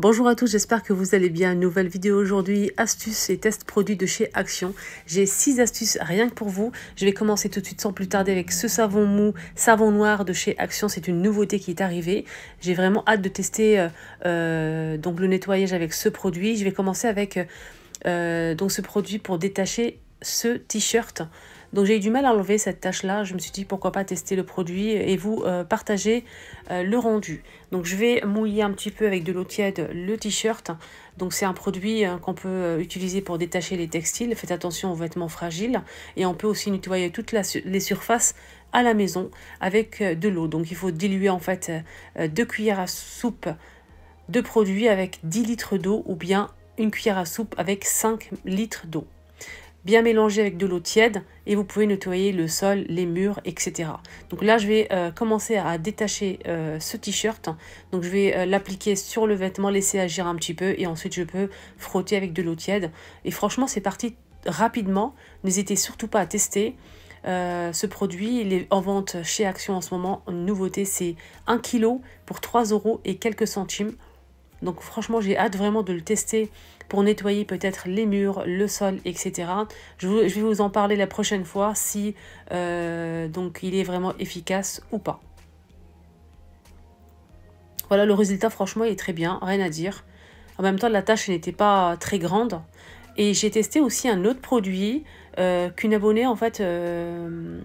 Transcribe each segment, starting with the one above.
Bonjour à tous, j'espère que vous allez bien. Nouvelle vidéo aujourd'hui, astuces et tests produits de chez Action. J'ai 6 astuces rien que pour vous. Je vais commencer tout de suite sans plus tarder avec ce savon mou, savon noir de chez Action. C'est une nouveauté qui est arrivée. J'ai vraiment hâte de tester donc le nettoyage avec ce produit. Je vais commencer avec donc ce produit pour détacher ce t-shirt. Donc j'ai eu du mal à enlever cette tâche là, je me suis dit pourquoi pas tester le produit et vous partager le rendu. Donc je vais mouiller un petit peu avec de l'eau tiède le t-shirt. Donc c'est un produit qu'on peut utiliser pour détacher les textiles, faites attention aux vêtements fragiles. Et on peut aussi nettoyer toutes les surfaces à la maison avec de l'eau. Donc il faut diluer en fait 2 cuillères à soupe de produit avec 10 litres d'eau ou bien une cuillère à soupe avec 5 litres d'eau. Bien mélanger avec de l'eau tiède et vous pouvez nettoyer le sol, les murs, etc. Donc là, je vais commencer à détacher ce t-shirt. Donc je vais l'appliquer sur le vêtement, laisser agir un petit peu et ensuite je peux frotter avec de l'eau tiède. Et franchement, c'est parti rapidement. N'hésitez surtout pas à tester. Ce produit, il est en vente chez Action en ce moment. Une nouveauté, c'est 1 kg pour 3 € et quelques centimes. Donc franchement, j'ai hâte vraiment de le tester pour nettoyer peut-être les murs, le sol, etc. Je vais vous en parler la prochaine fois si donc il est vraiment efficace ou pas. Voilà, le résultat franchement il est très bien, rien à dire. En même temps, la tâche n'était pas très grande. Et j'ai testé aussi un autre produit qu'une abonnée en fait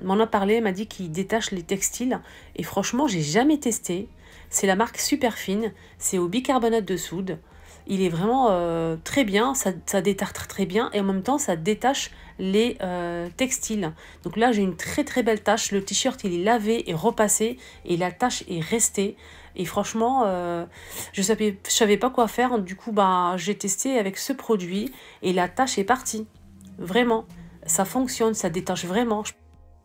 m'en a parlé, m'a dit qu'il détache les textiles. Et franchement, j'ai jamais testé. C'est la marque Superfine, c'est au bicarbonate de soude. Il est vraiment très bien, ça détartre très bien et en même temps ça détache les textiles. Donc là j'ai une très très belle tache, le t-shirt il est lavé et repassé et la tache est restée. Et franchement, je savais pas quoi faire, du coup j'ai testé avec ce produit et la tache est partie. Vraiment, ça fonctionne, ça détache vraiment.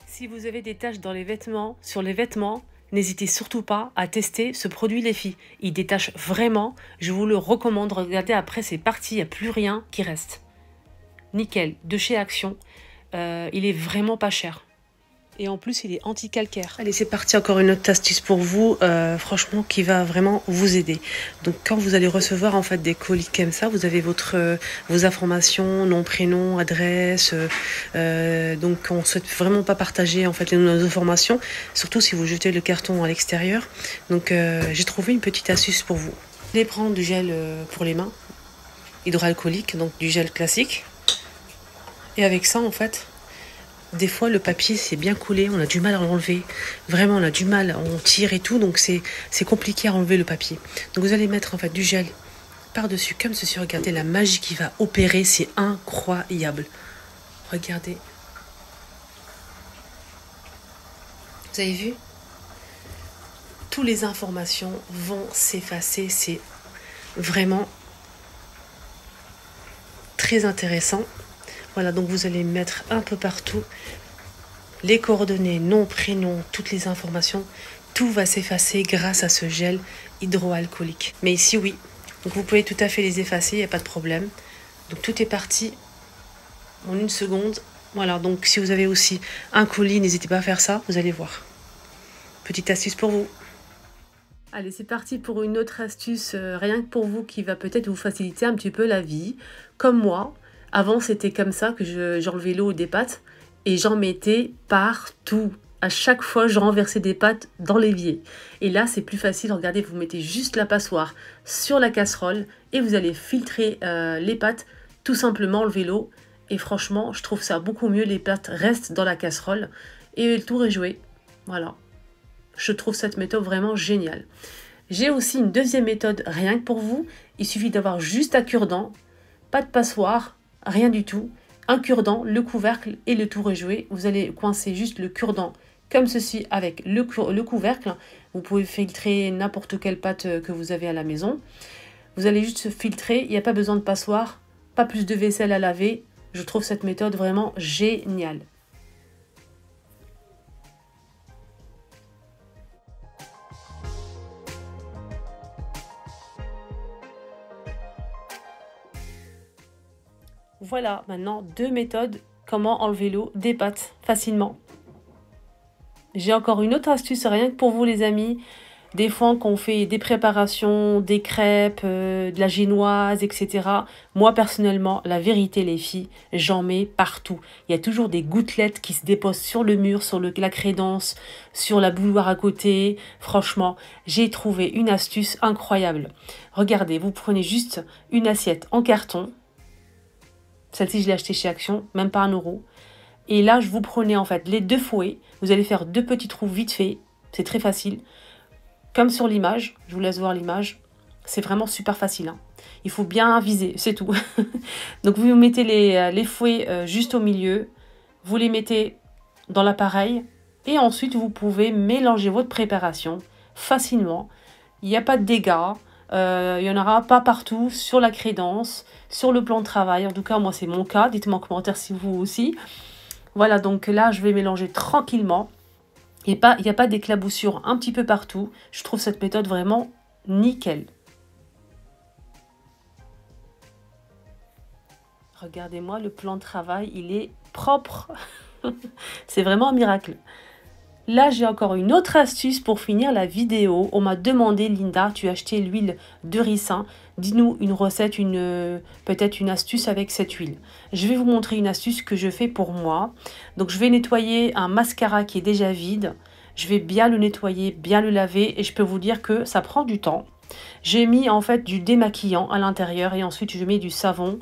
Si vous avez des taches dans les vêtements, sur les vêtements, n'hésitez surtout pas à tester ce produit les filles. Il détache vraiment, je vous le recommande. Regardez, après c'est parti, il n'y a plus rien qui reste. Nickel, de chez Action. Il est vraiment pas cher. Et en plus, il est anti-calcaire. Allez, c'est parti, encore une autre astuce pour vous, franchement, qui va vraiment vous aider. Donc, quand vous allez recevoir en fait des colis comme ça, vous avez vos informations, nom, prénom, adresse. Donc, on ne souhaite vraiment pas partager en fait nos informations, surtout si vous jetez le carton à l'extérieur. Donc, j'ai trouvé une petite astuce pour vous. Vous allez prendre du gel pour les mains, hydroalcoolique, donc du gel classique. Et avec ça, en fait, des fois, le papier, c'est bien collé, on a du mal à l'enlever. Vraiment, on a du mal, on tire et tout, donc c'est compliqué à enlever le papier. Donc, vous allez mettre en fait du gel par-dessus, comme ceci. Regardez la magie qui va opérer, c'est incroyable. Regardez. Vous avez vu? Toutes les informations vont s'effacer, c'est vraiment très intéressant. Voilà, donc vous allez mettre un peu partout les coordonnées, nom, prénom, toutes les informations. Tout va s'effacer grâce à ce gel hydroalcoolique. Mais ici, oui. Donc vous pouvez tout à fait les effacer, il n'y a pas de problème. Donc tout est parti en 1 seconde. Voilà, donc si vous avez aussi un colis, n'hésitez pas à faire ça, vous allez voir. Petite astuce pour vous. Allez, c'est parti pour une autre astuce, rien que pour vous, qui va peut-être vous faciliter un petit peu la vie. Comme moi. Avant, c'était comme ça que j'enlevais l'eau des pâtes et j'en mettais partout. À chaque fois, je renversais des pâtes dans l'évier. Et là, c'est plus facile. Regardez, vous mettez juste la passoire sur la casserole et vous allez filtrer les pâtes, tout simplement enlever l'eau. Et franchement, je trouve ça beaucoup mieux. Les pâtes restent dans la casserole et le tour est joué. Voilà. Je trouve cette méthode vraiment géniale. J'ai aussi une deuxième méthode rien que pour vous. Il suffit d'avoir juste un cure-dent, pas de passoire, rien du tout, un cure-dent, le couvercle et le tour est joué. Vous allez coincer juste le cure-dent comme ceci avec le couvercle. Vous pouvez filtrer n'importe quelle pâte que vous avez à la maison. Vous allez juste filtrer, il n'y a pas besoin de passoire, pas plus de vaisselle à laver. Je trouve cette méthode vraiment géniale. Voilà, maintenant 2 méthodes, comment enlever l'eau des pâtes facilement. J'ai encore une autre astuce, rien que pour vous les amis. Des fois, quand on fait des préparations, des crêpes, de la génoise, etc. Moi, personnellement, la vérité, les filles, j'en mets partout. Il y a toujours des gouttelettes qui se déposent sur le mur, sur la crédence, sur la bouilloire à côté. Franchement, j'ai trouvé une astuce incroyable. Regardez, vous prenez juste une assiette en carton. Celle-ci, je l'ai achetée chez Action, même pas 1 €. Et là, je vous prenais en fait les 2 fouets. Vous allez faire 2 petits trous vite fait. C'est très facile. Comme sur l'image, je vous laisse voir l'image. C'est vraiment super facile, hein. Il faut bien viser, c'est tout. Donc vous mettez les fouets juste au milieu. Vous les mettez dans l'appareil. Et ensuite, vous pouvez mélanger votre préparation facilement. Il n'y a pas de dégâts. Il n'y en aura pas partout sur la crédence, sur le plan de travail. En tout cas, moi, c'est mon cas. Dites-moi en commentaire si vous aussi. Voilà, donc là, je vais mélanger tranquillement. Il n'y a pas d'éclaboussure un petit peu partout. Je trouve cette méthode vraiment nickel. Regardez-moi, le plan de travail, il est propre. C'est vraiment un miracle. Là, j'ai encore une autre astuce pour finir la vidéo. On m'a demandé, Linda, tu as acheté l'huile de ricin. Dis-nous une recette, peut-être une astuce avec cette huile. Je vais vous montrer une astuce que je fais pour moi. Donc, je vais nettoyer un mascara qui est déjà vide. Je vais bien le nettoyer, bien le laver et je peux vous dire que ça prend du temps. J'ai mis en fait du démaquillant à l'intérieur et ensuite je mets du savon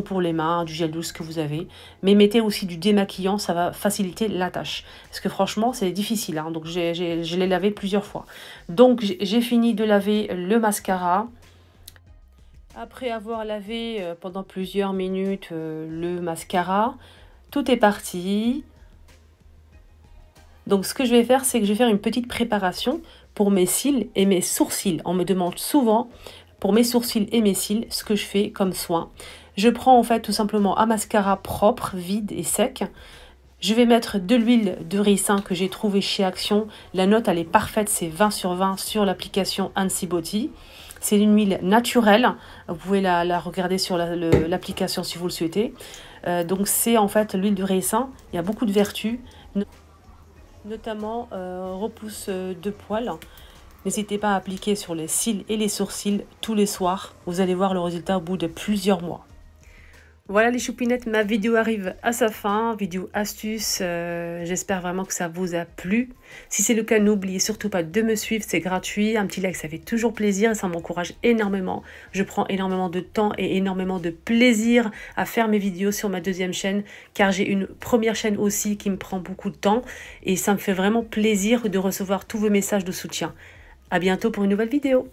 pour les mains, du gel douce que vous avez. Mais mettez aussi du démaquillant, ça va faciliter la tâche. Parce que franchement c'est difficile, hein, donc je l'ai lavé plusieurs fois. Donc j'ai fini de laver le mascara. Après avoir lavé pendant plusieurs minutes le mascara, tout est parti. Donc ce que je vais faire, c'est que je vais faire une petite préparation pour mes cils et mes sourcils. On me demande souvent pour mes sourcils et mes cils ce que je fais comme soin. Je prends en fait tout simplement un mascara propre, vide et sec. Je vais mettre de l'huile de ricin que j'ai trouvée chez Action. La note elle est parfaite, c'est 20 sur 20 sur l'application Hansi Beauty. C'est une huile naturelle, vous pouvez la regarder sur l'application si vous le souhaitez. Donc c'est en fait l'huile de ricin, il y a beaucoup de vertus. Notamment repousse de poils. N'hésitez pas à appliquer sur les cils et les sourcils tous les soirs. Vous allez voir le résultat au bout de plusieurs mois. Voilà les choupinettes, ma vidéo arrive à sa fin, vidéo astuce, j'espère vraiment que ça vous a plu. Si c'est le cas, n'oubliez surtout pas de me suivre, c'est gratuit, un petit like ça fait toujours plaisir et ça m'encourage énormément. Je prends énormément de temps et énormément de plaisir à faire mes vidéos sur ma deuxième chaîne car j'ai une première chaîne aussi qui me prend beaucoup de temps et ça me fait vraiment plaisir de recevoir tous vos messages de soutien. À bientôt pour une nouvelle vidéo.